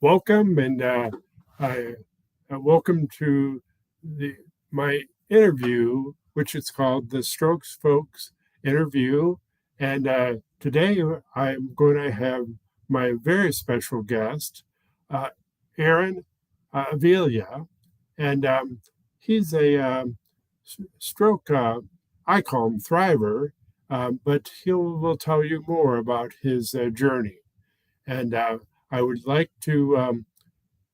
Welcome and I welcome to my interview, which is called the Strokes Folks Interview. And today I'm going to have my very special guest, uh, Aaron Avila, and he's a stroke. I call him Thriver, but he will tell you more about his journey. And I would like to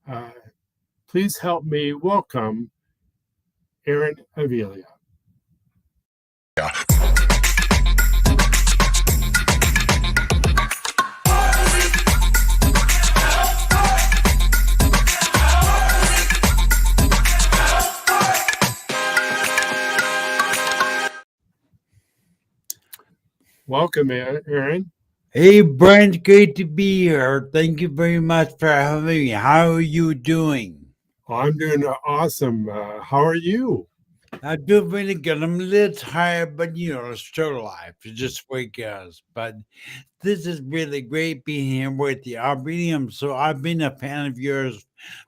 uh, please help me welcome Aaron Avila. Yeah. Welcome, Aaron. Hey, Brent, good to be here. Thank you very much for having me. How are you doing? I'm doing awesome. How are you? I feel really good. I'm a little tired, but it's still life. It's just the way it goes. But this is really great being here with you. I've been a fan of yours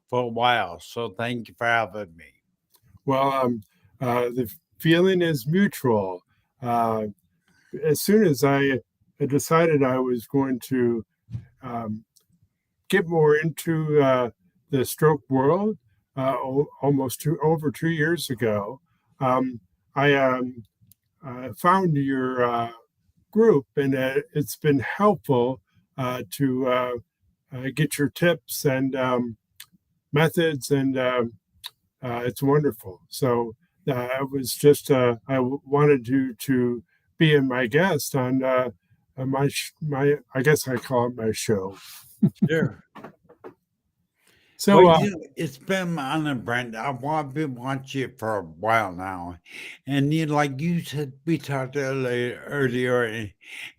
for a while, so thank you for having me. Well, the feeling is mutual. As soon as I decided I was going to get more into the stroke world, almost over 2 years ago, I found your group, and it's been helpful to get your tips and methods, and it's wonderful. So I was just I wanted you to be in my guest on my I guess I call it my show. Sure. So Well, it's been my honor, Brent. Been watching you for a while now, and like you said, we talked earlier,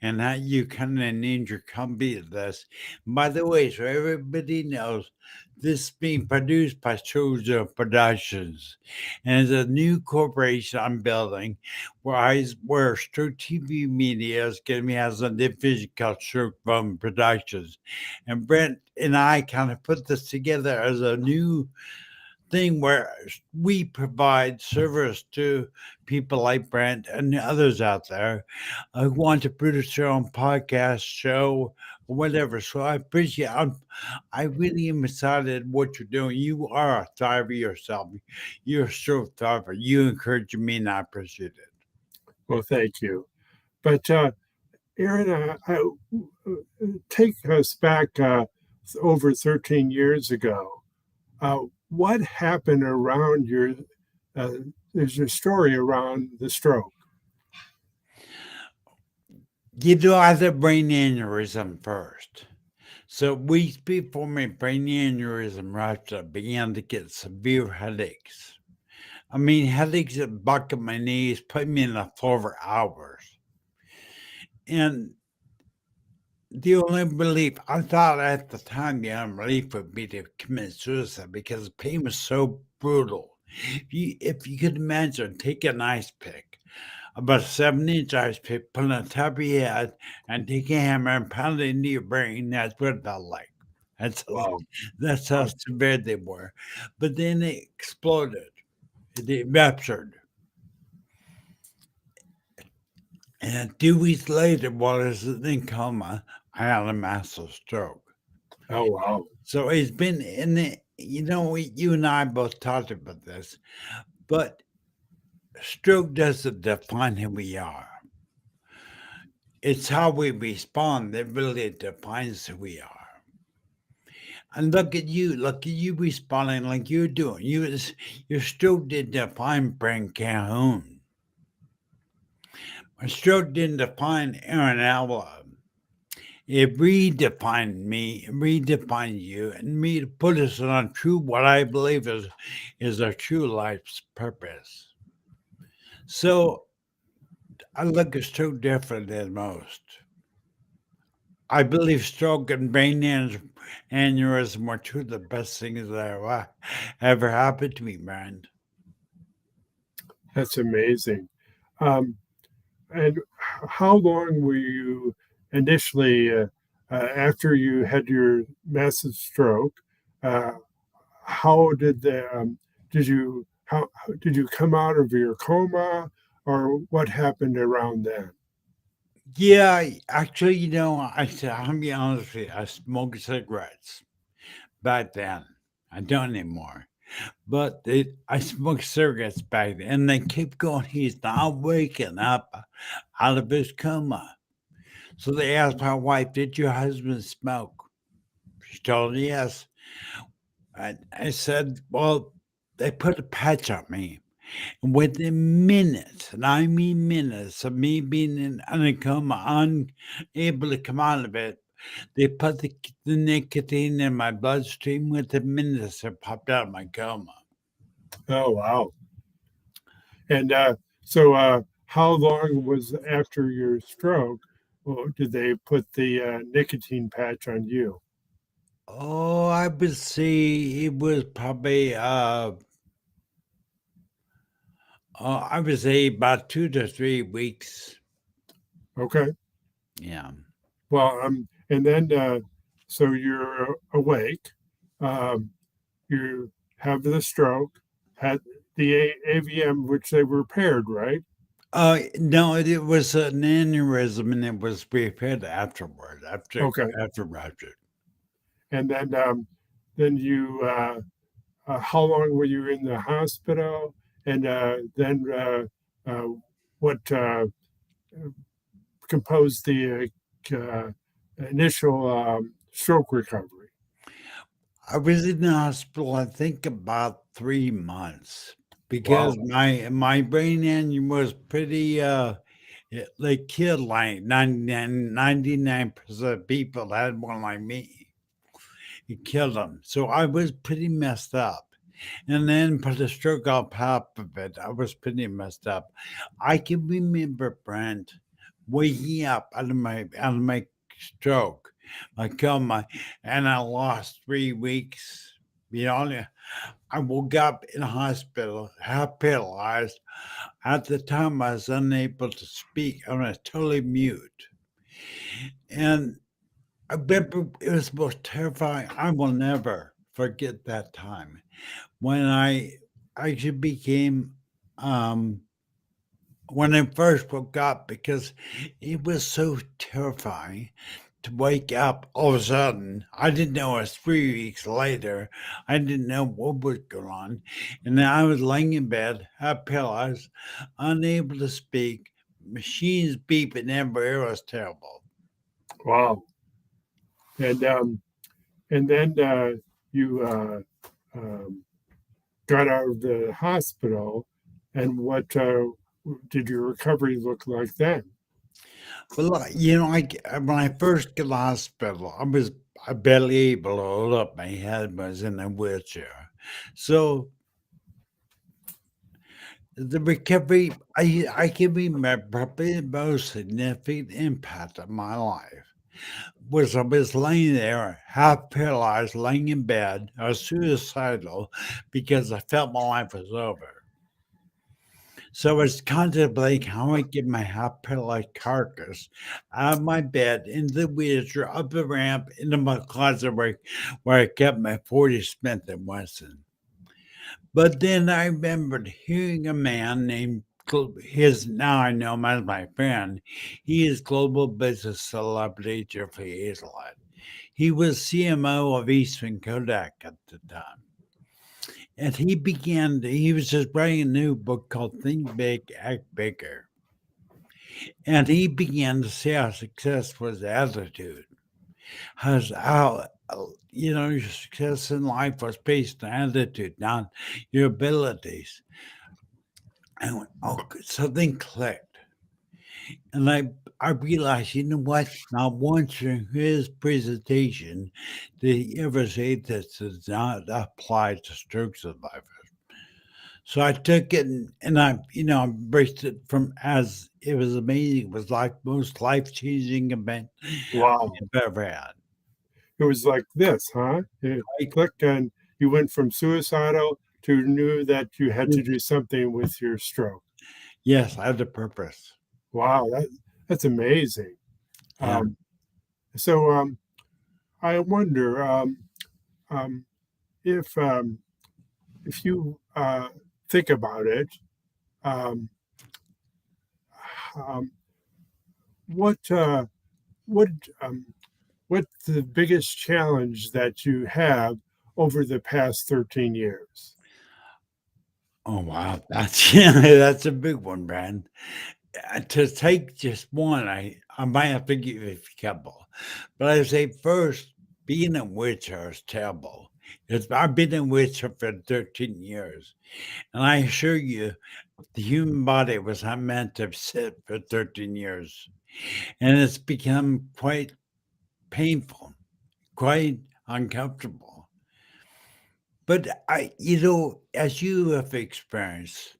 and how you kind of named your company this. By the way, so everybody knows, this is being produced by Chozo Productions, and it's a new corporation I'm building, where Stroke TV Media is going to be has a division called Stroke Film Productions. And Brent and I kind of put this together as a new thing where we provide service to people like Brent and others out there who want to produce their own podcast show or whatever. So I really am excited what you're doing. You are a thriver yourself. You're a stroke thriver. You encourage me, and I appreciate it. well, thank you. But Aaron, take us back over 13 years ago. What happened around your? There's your story around the stroke. I had a brain aneurysm first. So weeks before my brain aneurysm ruptured, I began to get severe headaches. I mean, headaches that bucket my knees, put me in the floor for hours. And the only relief, I thought at the time, the only relief would be to commit suicide because the pain was so brutal. If you could imagine, take an ice pick, about a 7-inch ice pick, put it on top of your head, and take a hammer and pound it into your brain. That's what it felt like. Wow. That's how severe they were. But then it exploded. It ruptured. And 2 weeks later, while I was in coma, I had a massive stroke. Oh, wow. So it's been in the, you and I both talked about this, but stroke doesn't define who we are. It's how we respond that really defines who we are. And look at you responding like you're doing. Your stroke didn't define Brent Calhoun. My stroke didn't define Aaron Avila. It redefined me, redefined you, and me to put us on what I believe is our true life's purpose. So I look at stroke different than most. I believe stroke and brain aneurysm were two of the best things that ever happened to me, man. That's amazing. Um, and how long were you initially after you had your massive stroke? Uh, how did you how did you come out of your coma, or what happened around then? Yeah, actually, I'll be honest with you, I smoked cigarettes back then. I don't anymore. But I smoked cigarettes back then, and they keep going. He's not waking up out of his coma. So they asked my wife, "Did your husband smoke?" She told me yes. I said, "Well, they put a patch on me." And within minutes, and I mean minutes of me being in a coma, unable to come out of it, they put the nicotine in my bloodstream. Within minutes, it popped out of my coma. Oh, wow. And so, how long was after your stroke? Well, did they put the nicotine patch on you? Oh, I would say it was probably, I would say about 2 to 3 weeks. Okay. Yeah. Well, and then so you're awake. Um, you have the stroke, had the AVM, which they repaired, right? No, it was an aneurysm, and it was repaired afterward, Okay. after rupture. And then you, how long were you in the hospital? And then uh, what composed the initial stroke recovery? I was in the hospital, I think about 3 months because Wow. my brain aneurysm was pretty, they killed like 99% of people that had one like me. It killed them. So I was pretty messed up. And then for the stroke on top of it, I was pretty messed up. I can remember, Brent, waking up out of my stroke, my coma, and I lost 3 weeks. You know, I woke up in a hospital, half paralyzed. At the time, I was unable to speak. I was totally mute. And I remember it was the most terrifying. I will never forget that time when I actually became when I first woke up, because it was so terrifying to wake up all of a sudden. I didn't know it was 3 weeks later. I didn't know what was going on. And then I was laying in bed, half paralyzed, unable to speak, machines beeping everywhere. It was terrible. Wow. And then you um, got out of the hospital, and what did your recovery look like then? Well, when I first got to the hospital, I barely able to hold up my head. I was in a wheelchair. So the recovery, I can remember probably the most significant impact of my life was I was laying there, half paralyzed, laying in bed. I was suicidal because I felt my life was over. So I was contemplating how I get my half paralyzed carcass out of my bed, into the wheelchair, up the ramp, into my closet where I kept my 40 Smith and Wesson. But then I remembered hearing a man named his now I know him as my friend. He is global business celebrity Jeffrey Hazelett. He was CMO of Eastman Kodak at the time. And he was just writing a new book called Think Big, Act Bigger. And he began to see how success was attitude, how your success in life was based on attitude, not your abilities. I went, oh, something clicked. And I realized, you know what? Not once during his presentation did he ever say this does not apply to stroke survivors. So I took it and I, embraced it from as it was amazing. It was like most life changing event Wow. I've ever had. It was like this, huh? You Like, clicked and you went from suicidal to knew that you had to do something with your stroke. yes, I had a purpose. Wow, that's amazing. Yeah. Um, so I wonder um, if um, if you think about it, um, um, what what um, what's the biggest challenge that you have over the past 13 years? Oh wow, that's yeah, that's a big one, Brand. To take just one, I might have to give you a couple, but I say first, being a wheelchair is terrible. Because I've been in wheelchair for 13 years, and I assure you, the human body was not meant to sit for 13 years, and it's become quite painful, quite uncomfortable. But as you have experienced,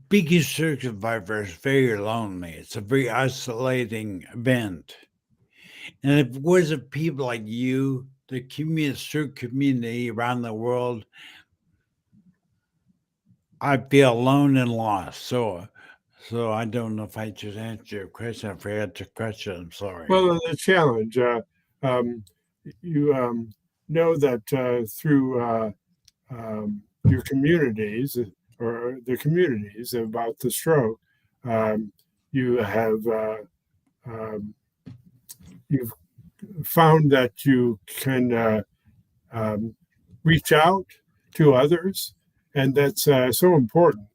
being a survivor is very lonely. It's a very isolating event. And if it wasn't people like you, the community around the world, I'd feel alone and lost. So I don't know if I just answered your question. If I answered your question, I'm sorry. Well, the challenge, um, you know that through your communities or the communities about the stroke, um, you have um, you've found that you can um, reach out to others, and that's so important.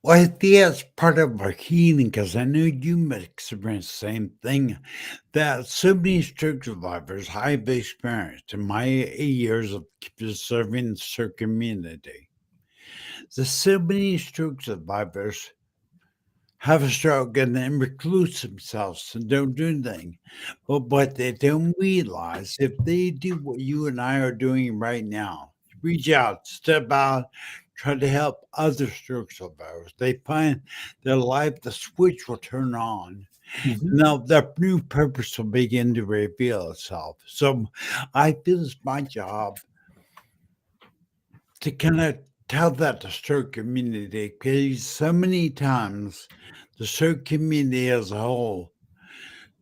Well, I think that's part of our healing because I know you might experience the same thing that so many stroke survivors I've experienced in my 8 years of serving the community. There's so many stroke survivors have a stroke and then recluse themselves and don't do anything. But what they don't realize, if they do what you and I are doing right now, reach out, step out, try to help other stroke survivors, they find their life, the switch will turn on. Mhm. Now their new purpose will begin to reveal itself. So I feel it's my job to kind of tell that to stroke community because so many times the stroke community as a whole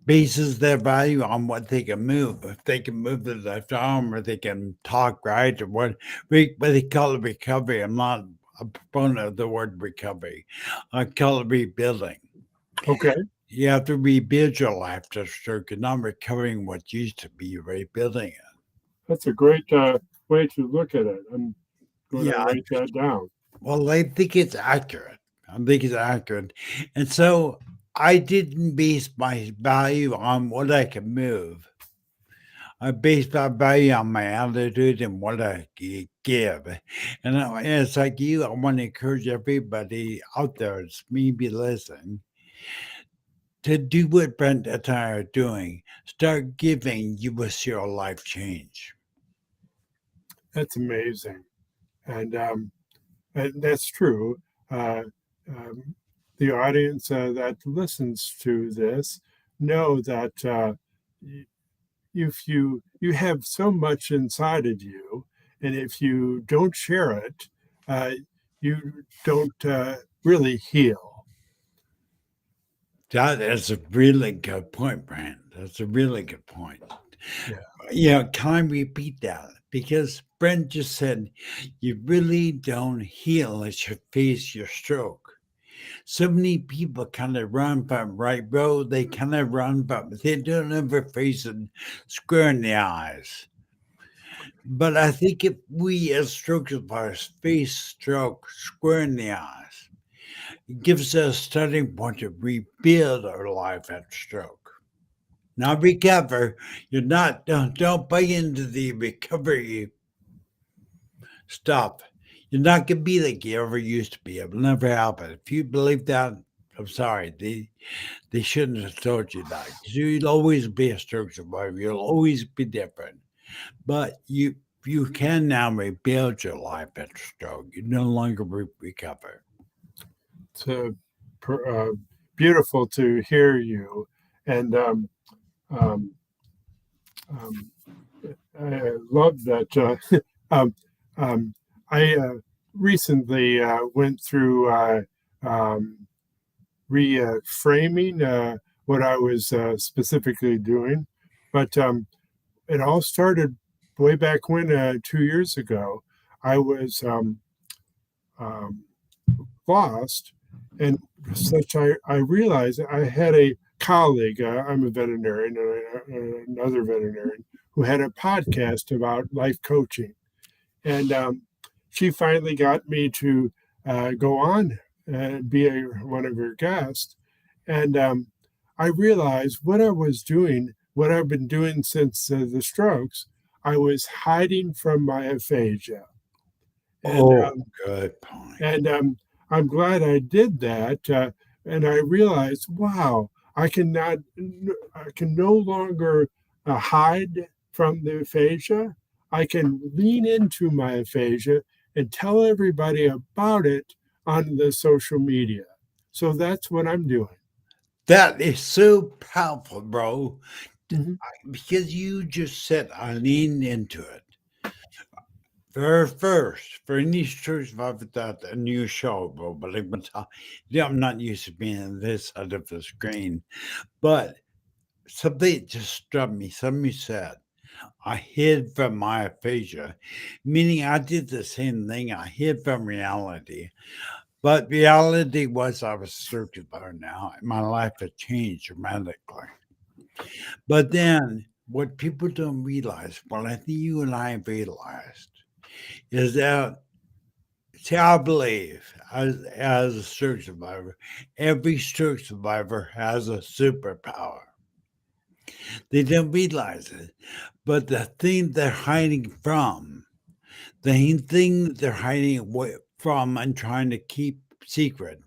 bases their value on what they can move. If they can move their left arm or they can talk right or what they call it recovery. I'm not a proponent of the word recovery. I call it rebuilding. Okay, You have to rebuild your life after stroke. You're not recovering what used to be, you're rebuilding it. that's a great way to look at it. I'm going to Yeah, write that down. well, I think it's accurate. I think it's accurate. And so I didn't base my value on what I could move. I based my value on my attitude and what I give. And it's like you, I want to encourage everybody out there, it's me be listening, to do what Brent and I are doing. Start giving, you will see your life change. That's amazing, and that's true. Uh, um, the audience that listens to this know that if you have so much inside of you, and if you don't share it, uh, you don't really heal. That is a really good point, Brent. That's a really good point. Yeah. Yeah, can I repeat that? Because Brent just said you really don't heal unless you face your stroke. So many people kind of run from right road, they kind of run, but they don't ever face it square in the eyes. But I think if we as stroke survivors face stroke square in the eyes, it gives us a starting point to rebuild our life after stroke. Not recover. You're not don't buy into the recovery stuff. You're not gonna be like you ever used to be. It will never happen. If you believe that, I'm sorry. They shouldn't have told you that. 'Cause you'll always be a stroke survivor. You'll always be different. But you can now rebuild your life after stroke. You no longer recover. It's beautiful to hear you, and um, um, I love that. Um, I recently went through reframing what I was specifically doing, but it all started way back when 2 years ago. I was um, lost, and such I realized I had a colleague. I'm a veterinarian, and another veterinarian who had a podcast about life coaching, and she finally got me to go on and be one of her guests. And I realized what I was doing, what I've been doing since the strokes, I was hiding from my aphasia. And Oh, good point. and I'm glad I did that. And I realized, wow, I can no longer hide from the aphasia. I can lean into my aphasia and tell everybody about it on the social media. So that's what I'm doing. That is so powerful, bro. Mhm. Because you just said I leaned into it. First, for any survivor that a new show, bro, believe me, yeah, I'm not used to being on this side of the screen, but something just struck me. Somebody said, I hid from my aphasia, meaning I did the same thing. I hid from reality. But reality was I was searching for now. And my life had changed dramatically. But then what people don't realize, well, I think you and I have realized, is that, see, I believe as a stroke survivor, every stroke survivor has a superpower. They don't realize it. But the thing they're hiding from, the thing that they're hiding away from and trying to keep secret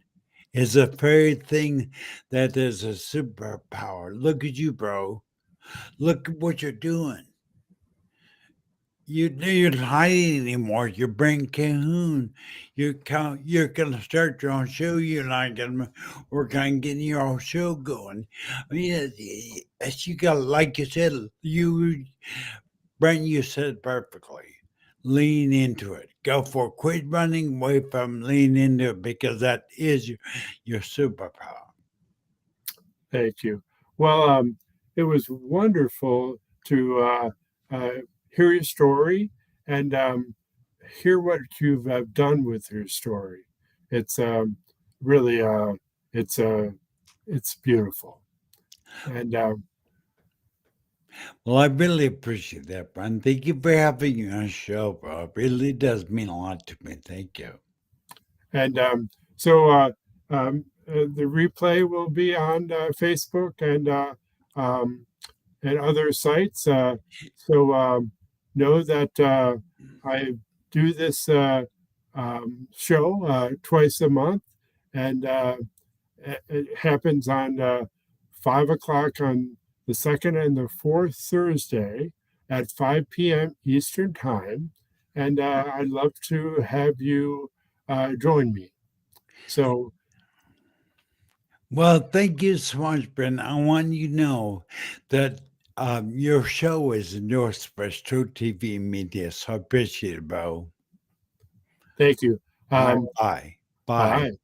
is the very thing that is a superpower. Look at you, bro. Look at what you're doing. You're not hiding anymore. You're bringing Cahoon. You're gonna start your own show. You're not gonna work on getting your own show going. I mean, as you got, like you said, Brent, you said it perfectly. Lean into it. Go for it. Quit running away from lean into it because that is your superpower. Thank you. Well, it was wonderful to uh, hear your story and hear what you've done with your story. It's really it's it's beautiful, and Well, I really appreciate that, Brent. Thank you for having me on the show, bro. It really does mean a lot to me. Thank you. and so the replay will be on Facebook um, and other sites. So know that I do this show twice a month, and it happens on 5 o'clock on the second and the fourth Thursday at 5 p.m. Eastern Time. And I'd love to have you join me. So Well, thank you so much, Brent. I want you to know that your show is endorsed by Stroke TV Media, so I appreciate it, bro. thank you. All right, bye. Bye. Bye.